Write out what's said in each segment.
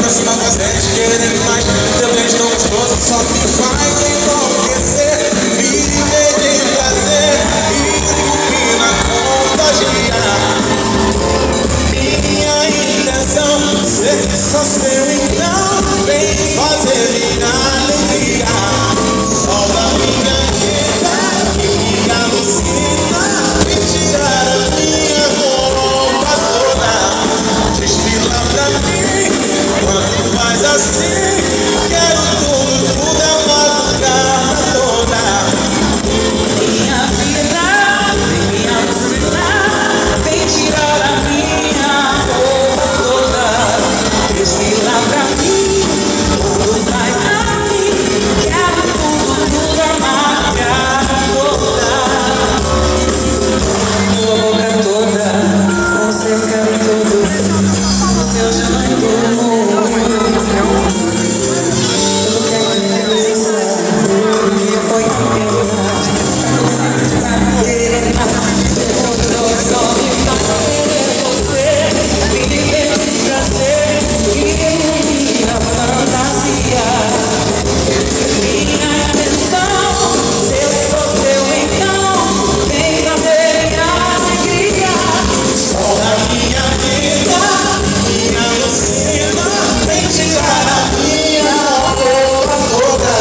isso não faz gente querer mais. Teu beijo tão gostoso só me faz enlouquecer. Viver de prazer e dormir na contagiar. Minha intenção ser só seu, então vem fazer minha alegria. Sol da minha vida que me alucina, vem tirar a minha roupa toda. Desfila pra mim quando faz assim. Quero tudo, tudo é uma madrugada toda. Minha vida vem me alucinar, vem tirar a minha roupa toda. Desfila pra mim quando faz assim. Quero tudo, tudo a madrugada toda. Tua boca toda, com seu quero tudo, o seu jeito. Tudo que é delícia, que foi tempestade. Pra querer só me fazer você viver de prazer e minha fantasia. Minha intenção, se eu sou seu, então vem trazer minha alegria. Sol da minha vida me alucina, vem tirar a minha roupa toda.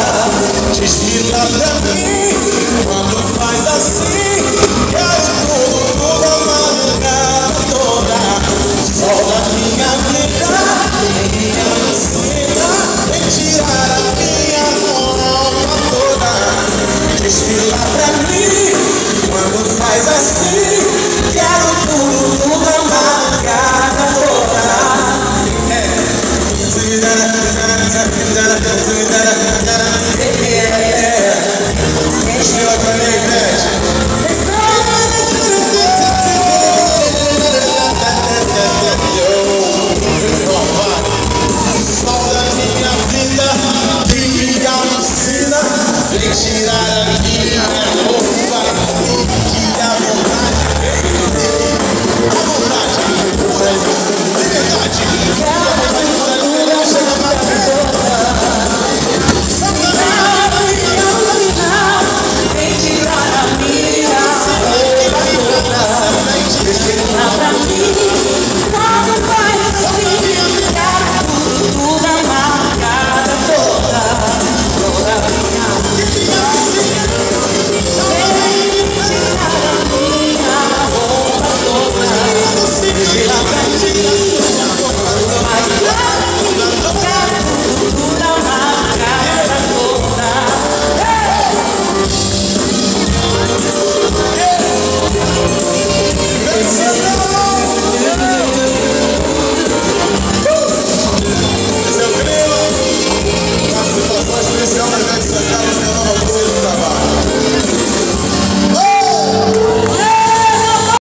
Desfila pra mim quando faz assim. Quero tudo, tudo a madrugada toda. Sol da minha vida me alucina, vem tirar a minha roupa toda. Desfila pra mim quando faz assim. Quero tudo, tudo a madrugada toda.